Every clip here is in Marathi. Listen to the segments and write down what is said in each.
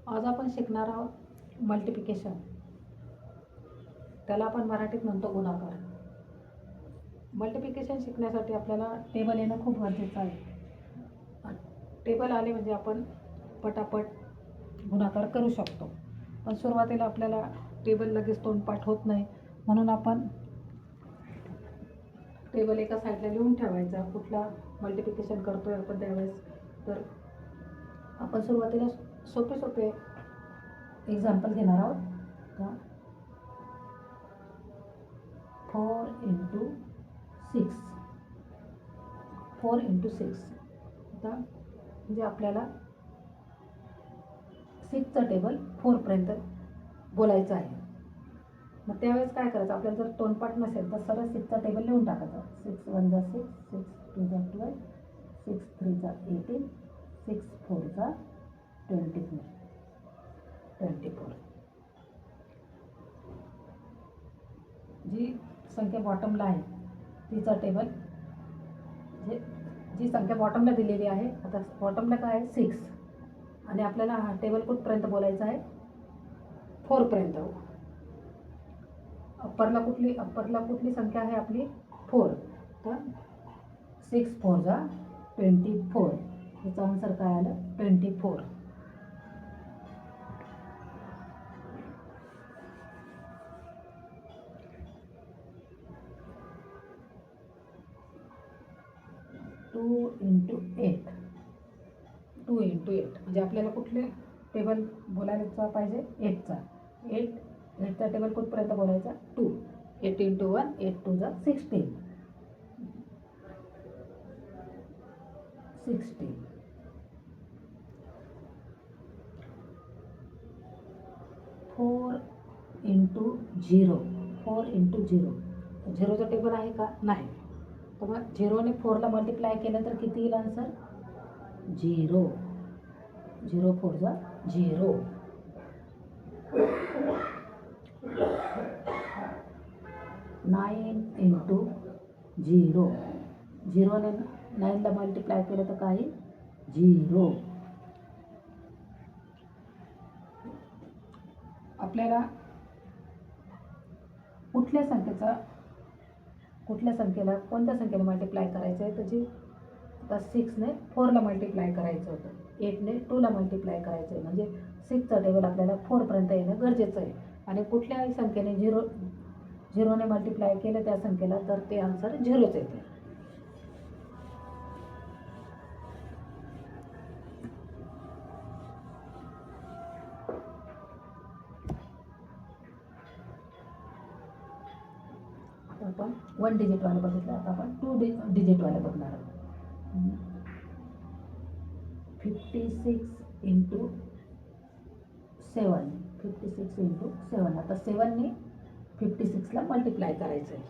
आज आपण शिकणार आहोत मल्टिप्लिकेशन. त्याला आपण मराठीत म्हणतो गुणाकार. मल्टिप्लिकेशन शिकण्यासाठी आपल्याला टेबल येणं खूप गरजेचं आहे. टेबल आले म्हणजे आपण पटापट गुणाकार करू शकतो. पण सुरुवातीला आपल्याला टेबल लगेच तोंडपाठ होत नाही, म्हणून आपण टेबल एका साईडला लिहून ठेवायचा. कुठला मल्टिप्लिकेशन करतोय आपण त्यावेळेस. तर आपण सुरुवातीला सोपे एक्झाम्पल घेणार आहोत. तर 4 × 6 4 × 6 आता म्हणजे आपल्याला 6चं टेबल 4पर्यंत बोलायचं आहे. मग त्यावेळेस काय करायचं, आपल्याला जर तोंडपाठ नसेल तर सरळ 6चा टेबल लिहून टाकायचा. 6 1 जा 6, 6 2 जा 12, 6 3 जा 18, 6 4 जा 24. जी संख्या बॉटमला आहे तिचा टेबल, जी संख्या बॉटमला दिलेली आहे. आता बॉटमला काय आहे 6, आणि आपल्याला हा टेबल कुठपर्यंत बोलायचा आहे 4पर्यंत. अप्परला कुठली संख्या आहे आपली 4. तर 6 4 जा 24. याचा आन्सर काय आलं 24. टू इंटू एट म्हणजे आपल्याला कुठले टेबल बोलायचा पाहिजे 8चा. 8चा टेबल कुठपर्यंत बोलायचा 2. 8 × 1 8 2 जा 16. 4 × 0 झिरोचं टेबल आहे का नाही. तर मग 0ने 4ला मल्टिप्लाय केलं तर किती येईल आन्सर 0. 0 4 जा 0. 9 × 0 झिरोने 9ला मल्टिप्लाय केलं तर काय 0. आपल्याला कोणत्या संख्येला मल्टिप्लाय करायचं आहे त्याची. आता 6ने 4ला मल्टिप्लाय करायचं होतं, 8ने 2ला मल्टिप्लाय करायचं आहे. म्हणजे 6चं टेबल आपल्याला 4पर्यंत येणं गरजेचं आहे. आणि कुठल्याही संख्येने झिरोने मल्टिप्लाय केलं त्या संख्येला तर ते आन्सर 0च येते. आपण 1 डिजिटवालं बघितलं, आता आपण 2 डिजिटवालं बघणार आहोत. 56 × 7. 56 × 7. आता 7ने 56ला मल्टिप्लाय करायचं आहे.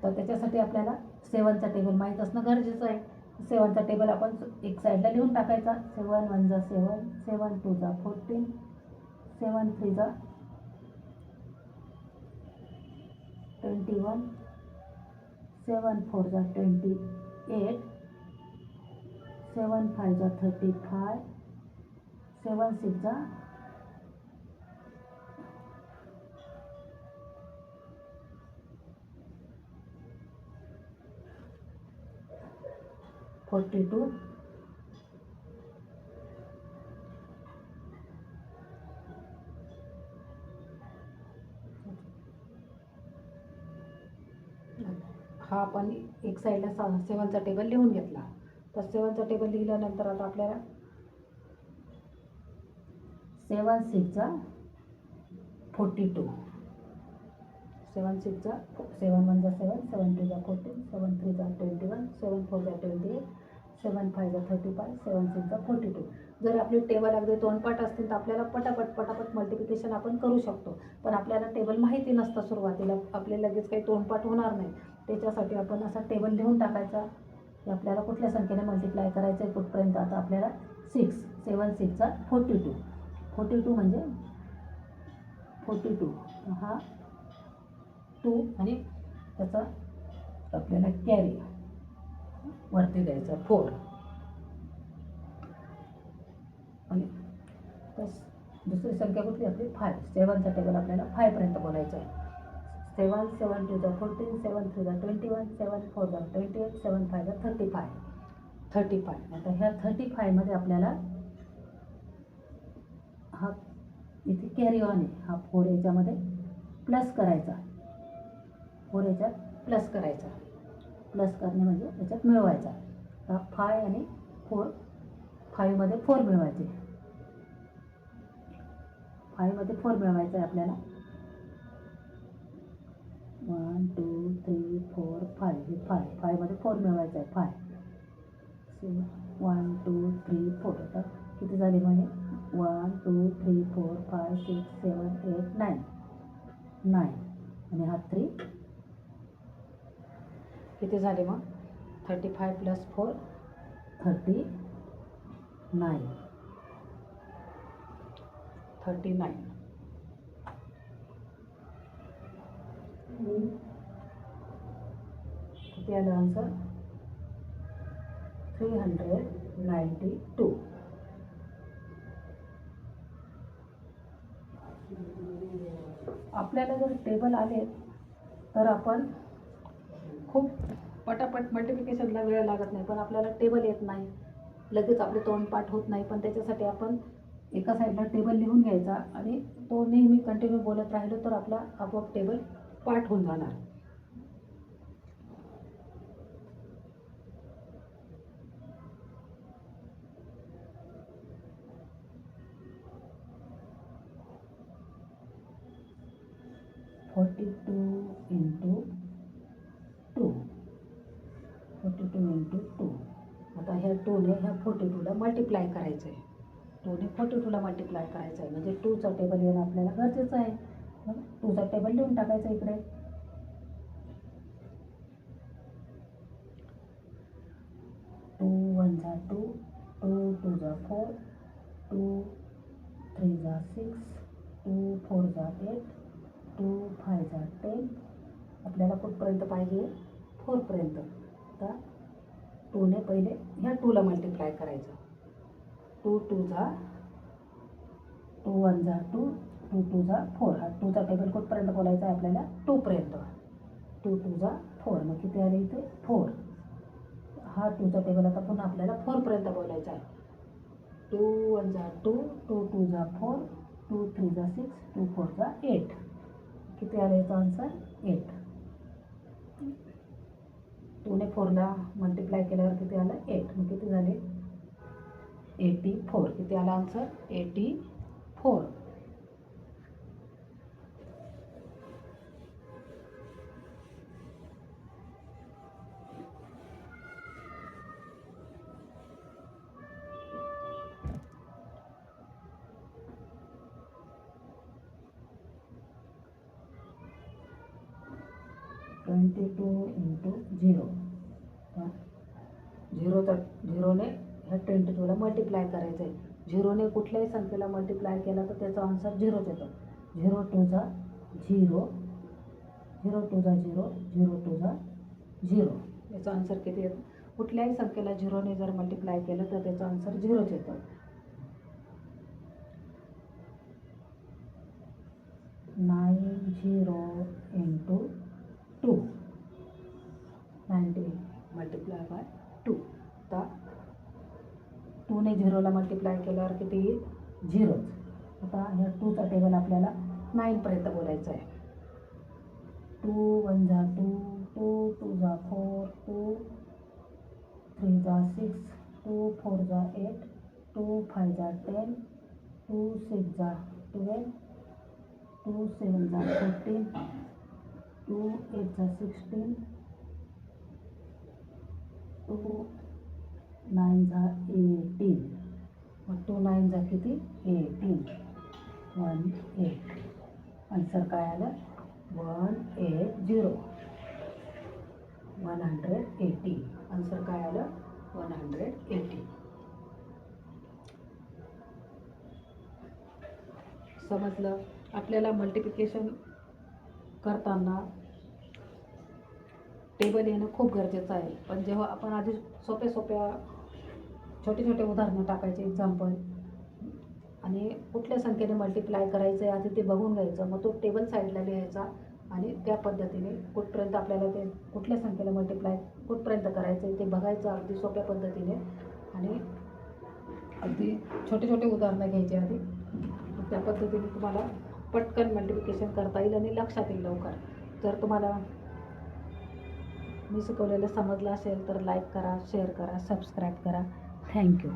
तर त्याच्यासाठी आपल्याला 7चा टेबल माहीत असणं गरजेचं आहे. 7चा टेबल आपण एक साईडला लिहून टाकायचा. 7 1 जा 7, 7 2 जा 14, 7 3 जा 21, 7 4 जा 28, 7 5 जा 35, 7 6 जा 42. हा आपण एक साईडला 7चा टेबल लिहून घेतला. तर 7चा टेबल लिहिल्यानंतर आता आपल्याला 7 6 जा 42, 7 6 जा 7 1 जा 7, 7 2 जा 14, 7 3 जा 21, 7 4 जा 28, 7 5 जा 35, 7 6 जा 42. जर आपले टेबल अगदी तोंडपाठ असतील तर आपल्याला पटापट मल्टिप्लिकेशन आपण करू शकतो. पण आपल्याला टेबल माहिती नसतं सुरुवातीला, आपल्याला लगेच काही तोंडपाठ होणार नाही. त्याच्यासाठी आपण असा टेबल लिहून टाकायचा की आपल्याला कुठल्या संख्येने मल्टिप्लाय करायचं आहे कुठपर्यंत. आता आपल्याला 6 7 6 जा 42. 42 म्हणजे 42 हा 2 आणि त्याचा आपल्याला कॅरी वरती द्यायचा 4. आणि प्लस दुसरी संख्या कुठली आपली 5. 7चा टेबल आपल्याला 5पर्यंत बोलायचं आहे. 7 7 2 जा 14, 7 3 जा 21, 7 4 जा 28, 7 5 जा 35. आता ह्या 35मध्ये आपल्याला हा इथे कॅरी ऑन आहे, हा 4 याच्यामध्ये प्लस करायचा, 4 याच्यात प्लस करायचा. प्लस करणे म्हणजे याच्यात मिळवायचा. हा 5 आणि 4, 5मध्ये 4 मिळवायचे, 5मध्ये 4 मिळवायचं आहे आपल्याला. 1 2 3 4 5 हे 5मध्ये 4 मिळवायचं आहे. 5 1 2 3 4. आता किती झाले म्हणजे 1 2 3 4 5 6 7 8 9 आणि हा 3 किती झाले मग 35 प्लस 4 39. किती आलं आन्सर 392. आपल्याला जर टेबल आले तर आपण खूप पटापट मल्टिप्लिकेशनला वेळ लागत नाही, पण आपल्याला टेबल येत नाही, लगेच आपले तोंडपाठ होत नाही. पण त्याच्यासाठी आपण एका साईडला टेबल लिहून घ्यायचा आणि तो नेहमी कंटिन्यू बोलत राहिलो तर आपला आपोआप टेबल पाठ होऊन जाणार. (42 × 2). आता ह्या 2ने ह्या 42ला मल्टिप्लाय करायचं आहे. 2ने 42ला मल्टिप्लाय करायचं आहे म्हणजे 2चा टेबल येणं आपल्याला गरजेचं आहे. मग 2चा टेबल लिहून टाकायचा इकडे. 2 1 जा 2, 2 2 जा 4, 2 3 जा 6, 2 4 जा 8, 2 5 जा 10. आपल्याला कुठपर्यंत पाहिजे 4पर्यंत. आता 2ने पहिले ह्या 2ला मल्टिप्लाय करायचं. 2 2 जा 2 1 जा 2, 2 2 जा 4. हा 2चा टेबल कुठपर्यंत बोलायचा आहे आपल्याला 2पर्यंत. 2 2 जा 4. मग किती आले इथे 4. हा 2चा टेबल आता पुन्हा आपल्याला 4पर्यंत बोलायचा आहे. 2 1 जा 2, 2 2 जा 4, 2 3 जा 6, 2 4 जा 8. किती आले याचा आन्सर 8. 2ने 4ला मल्टिप्लाय केल्यावर किती आलं 8. मग किती झाले 84. किती आला आन्सर 84. (22 × 0). 0ने ह्या 22ला मल्टिप्लाय करायचं आहे. 0ने कुठल्याही संख्येला मल्टिप्लाय केला तर त्याचा आन्सर 0च येतो. 0 2 जा 0, 0 2 जा 0, 0 2 जा 0. याचा आन्सर किती येतो. कुठल्याही संख्येला 0ने जर मल्टिप्लाय केलं तर त्याचा आन्सर 0च येतो. 90 × 2. 90 मल्टिप्लाय बाय 2. आता 2ने 0ला मल्टिप्लाय केल्यावर किती येईल 0च. आता ह्या 2चा टेबल आपल्याला 9पर्यंत बोलायचं आहे. 2 1 जा 2, 2 2 जा 4, 2 3 जा 6, 2 4 जा 8, 2 5 जा 10, 2 6 जा 12, 2 7 जा 14, 2 8 जा 16, 2 9 जा 18. मग 2 9 जा किती 18. 18. आन्सर काय आलं 180. 180. आन्सर काय आलं 180. समजलं. आपल्याला मल्टिप्लिकेशन करताना टेबल येणं खूप गरजेचं आहे. पण जेव्हा आपण आधी सोप्या छोटे उदाहरणं टाकायचे एक्झाम्पल आणि कुठल्या संख्येने मल्टिप्लाय करायचं आहे आधी ते बघून घ्यायचं. मग तो टेबल साईडला लिहायचा आणि त्या पद्धतीने कुठपर्यंत आपल्याला ते कुठल्या संख्येला मल्टिप्लाय कुठपर्यंत करायचं आहे ते बघायचं अगदी सोप्या पद्धतीने. आणि अगदी छोटे छोटे उदाहरणं घ्यायचे आधी. त्या पद्धतीने तुम्हाला पटकन मल्टिप्लिकेशन करता येईल आणि लक्षात येईल लवकर. जर तुम्हाला मी शिकवलेलं समजलं असेल तर लाईक करा, शेअर करा, सबस्क्राईब करा. थँक्यू.